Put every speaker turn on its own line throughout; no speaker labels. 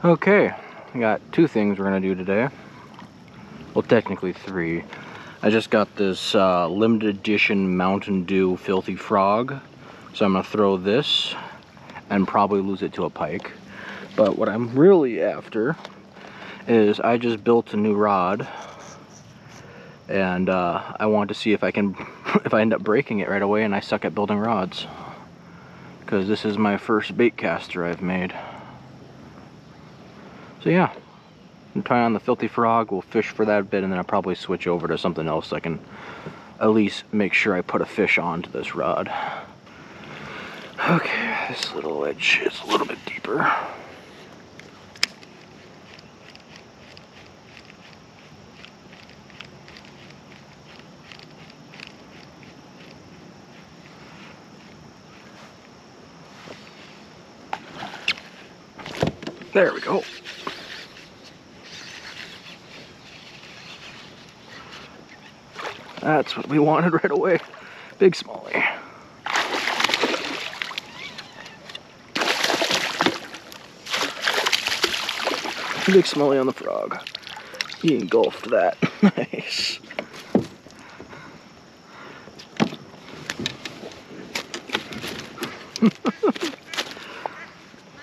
Okay, I got two things we're gonna do today. Well, technically three. I just got this limited edition Mountain Dew Filthy Frog, so I'm gonna throw this and probably lose it to a pike. But what I'm really after is I just built a new rod, and I want to see if I can, if I end up breaking it right away, and I suck at building rods, because this is my first bait caster I've made. So yeah, I'm tying on the Filthy Frog, we'll fish for that a bit, and then I'll probably switch over to something else so I can at least make sure I put a fish onto this rod. Okay, this little edge is a little bit deeper. There we go. That's what we wanted right away. Big smallie. Big smallie on the frog. He engulfed that. Nice.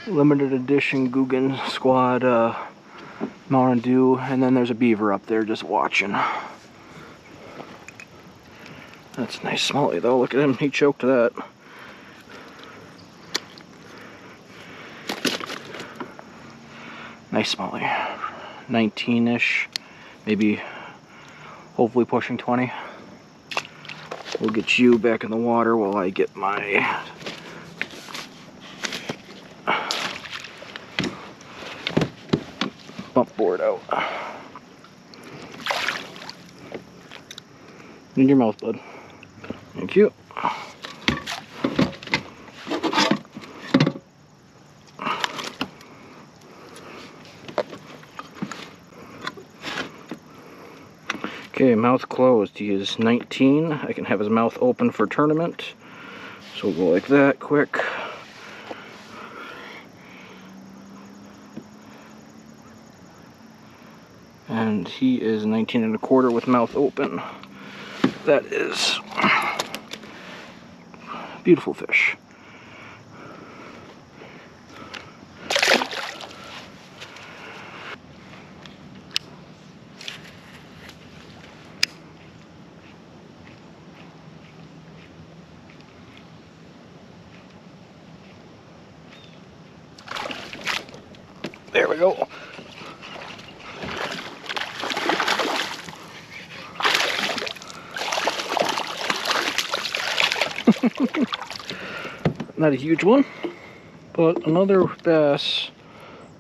Limited edition Googan Squad Mountain Dew, and then there's a beaver up there just watching. That's a nice smallie though, look at him, he choked that. Nice smallie. 19-ish, maybe, hopefully pushing 20. We'll get you back in the water while I get my bump board out. In your mouth, bud. Thank you. Okay, mouth closed. He is 19. I can have his mouth open for tournament. So we'll go like that, quick. And he is 19 1/4 with mouth open. That is beautiful fish. There we go. Not a huge one, but another bass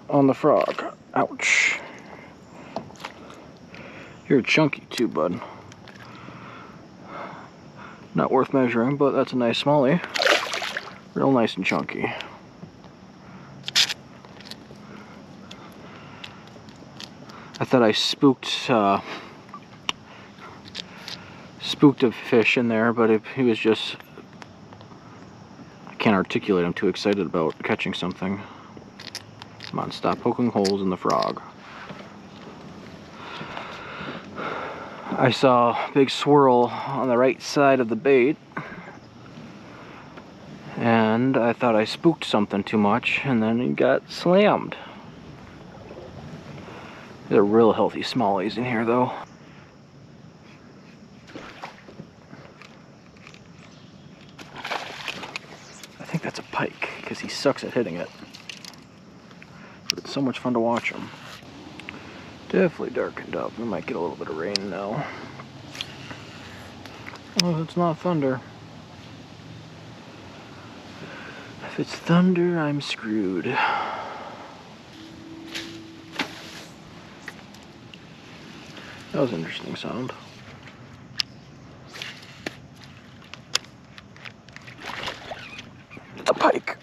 on the frog. Ouch. You're chunky too, bud. Not worth measuring, but that's a nice smallie. Real nice and chunky. I thought I spooked a fish in there, but he was just, I can't articulate, I'm too excited about catching something. Come on, stop poking holes in the frog. I saw a big swirl on the right side of the bait, and I thought I spooked something too much, and then he got slammed. They're real healthy smallies in here though. I think that's a pike, because he sucks at hitting it. But it's so much fun to watch him. Definitely darkened up. We might get a little bit of rain now. Oh, it's not thunder. If it's thunder, I'm screwed. That was an interesting sound. It's a pike.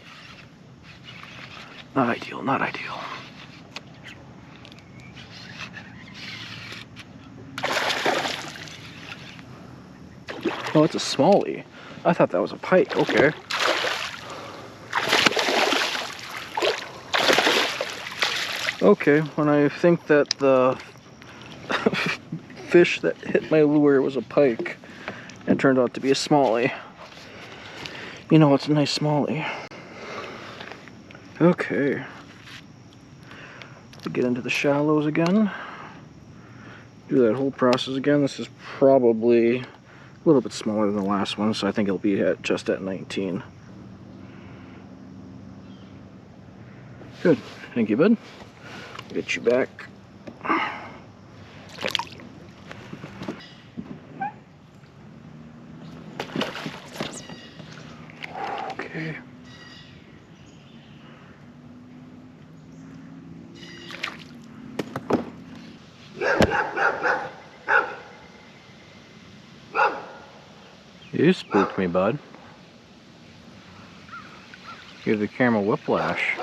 Not ideal, not ideal. Oh, it's a smallie. I thought that was a pike, okay. Okay, when I think that the fish that hit my lure was a pike, it turned out to be a smallie. You know, it's a nice smallie. Okay. Get into the shallows again. Do that whole process again. This is probably a little bit smaller than the last one, so I think it'll be just at 19. Good. Thank you, bud. Get you back. Okay. You spooked me, bud. Give the camera whiplash.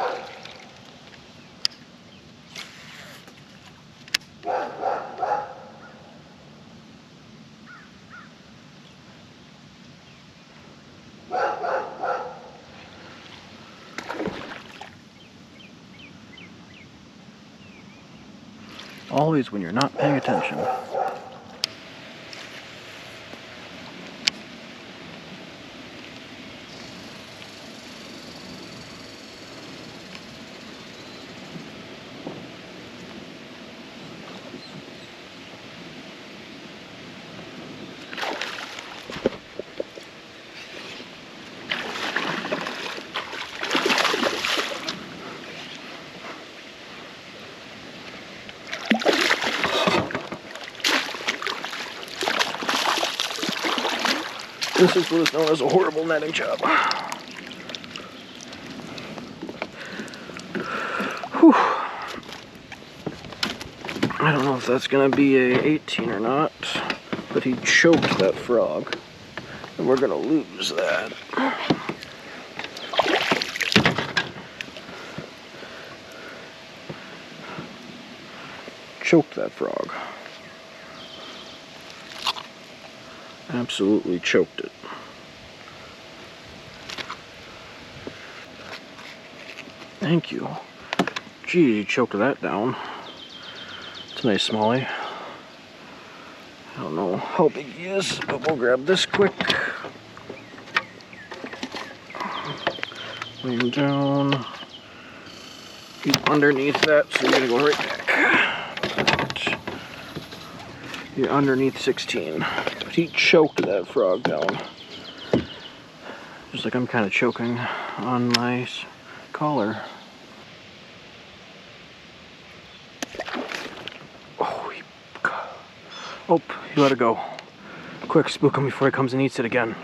Always when you're not paying attention. This is what is known as a horrible netting job. Whew. I don't know if that's gonna be a 18 or not, but he choked that frog, and we're gonna lose that. Choked that frog. Absolutely choked it. Thank you. Geez, you choked that down. It's a nice smallie. I don't know how big he is, but we'll grab this quick. Lay him down. He's underneath that, so you're gonna go right back. You're underneath 16. But he choked that frog down. Just like I'm kind of choking on my collar. Oh, you let it go. Quick, spook him before he comes and eats it again.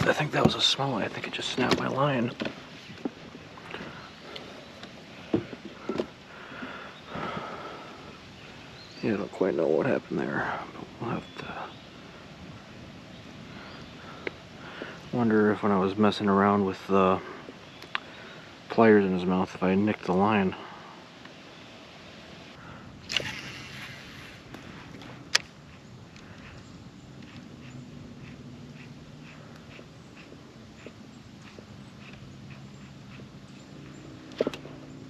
I think that was a smallie. I think it just snapped my line. Yeah, I don't quite know what happened there, but we'll have to wonder if when I was messing around with the pliers in his mouth, if I nicked the line.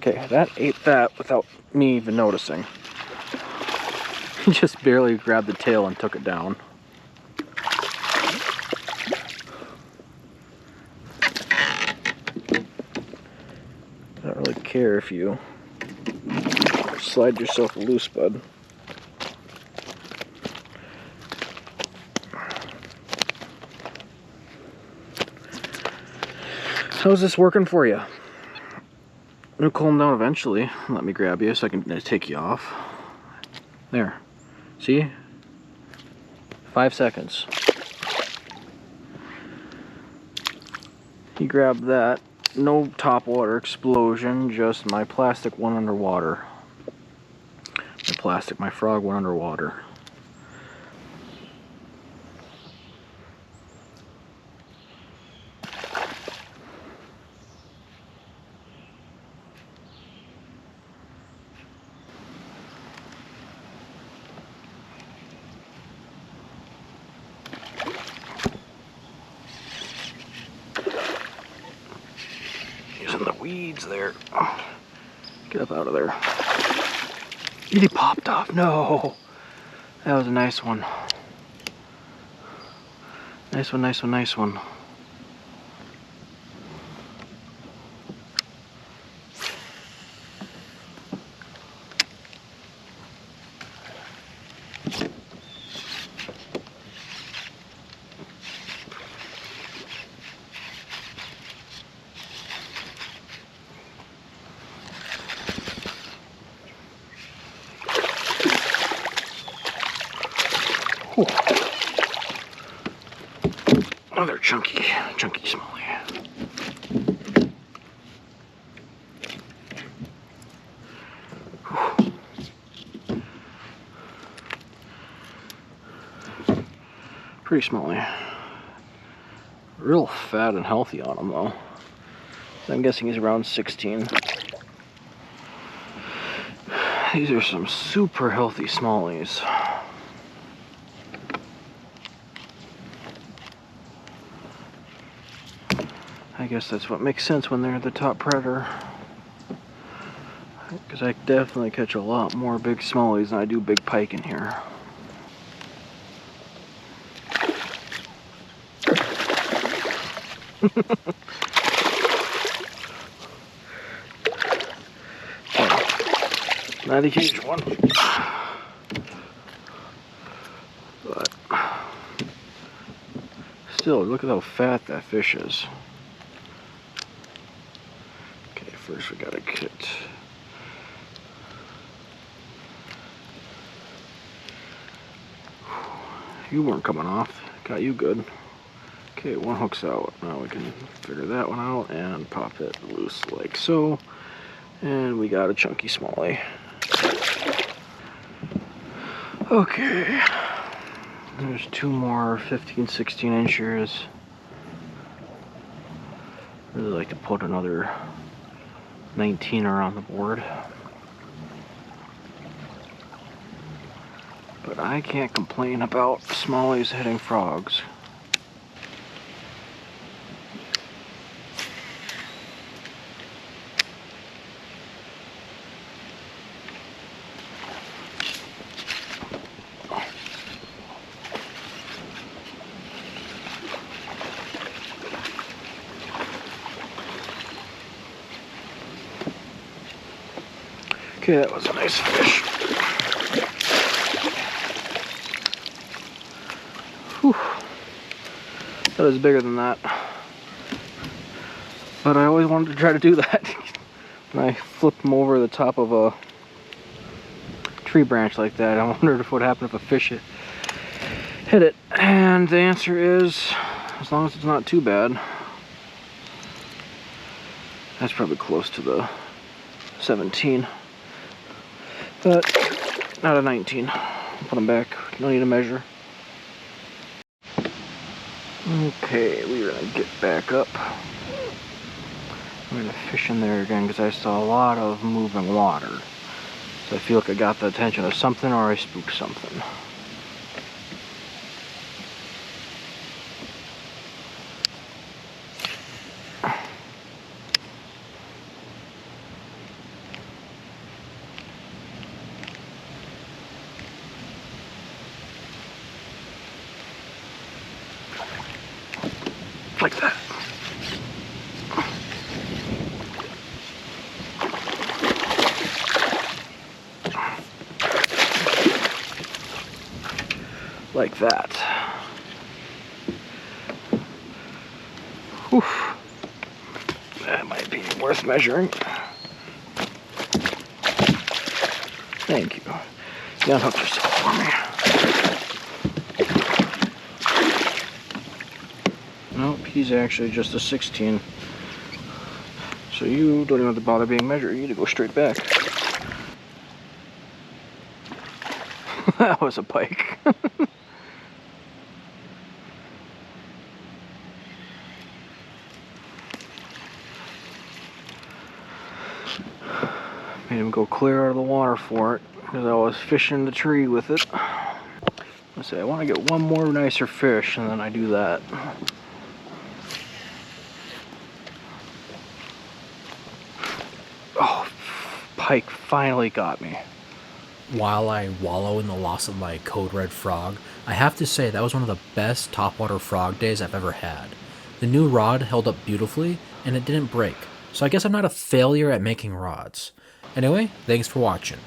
Okay, that ate that without me even noticing. He just barely grabbed the tail and took it down. I don't really care if you slide yourself loose, bud. How's this working for you? It'll calm down eventually. Let me grab you so I can take you off. There. See? 5 seconds. He grabbed that. No top water explosion, just my plastic went underwater. My frog went underwater. weeds there. Get up out of there. He popped off. No. That was a nice one. Nice one, nice one, nice one. Whew. Another chunky smallie. Whew. Pretty smallie. Real fat and healthy on him though. I'm guessing he's around 16. These are some super healthy smallies. I guess that's what makes sense when they're the top predator. Because I definitely catch a lot more big smallies than I do big pike in here. Not a huge one. But still, look at how fat that fish is. Okay, first we gotta get you weren't coming off. Got you good. Okay, one hook's out. Now we can figure that one out and pop it loose like so. And we got a chunky smallie. Okay. There's two more 15, 16 inchers. Really like to put another 19er on the board. But I can't complain about smallies hitting frogs. Okay, that was a nice fish. Whew. That was bigger than that. But I always wanted to try to do that. And I flipped him over the top of a tree branch like that. I wondered what happened if a fish hit it. And the answer is, as long as it's not too bad. That's probably close to the 17. But not a 19. Put them back. No need to measure. Okay, we're gonna get back up. I'm gonna fish in there again because I saw a lot of moving water. So I feel like I got the attention of something or I spooked something. Like that. Like that. Whew. That might be worth measuring. Thank you. You unhooked yourself for me. Nope, he's actually just a 16. So you don't even have to bother being measured. You need to go straight back. That was a pike. Made him go clear out of the water for it because I was fishing the tree with it. Let's say I want to get one more nicer fish and then I do that. pike finally got me.
While I wallow in the loss of my code red frog, I have to say that was one of the best topwater frog days I've ever had. The new rod held up beautifully, and it didn't break, so I guess I'm not a failure at making rods. Anyway, thanks for watching.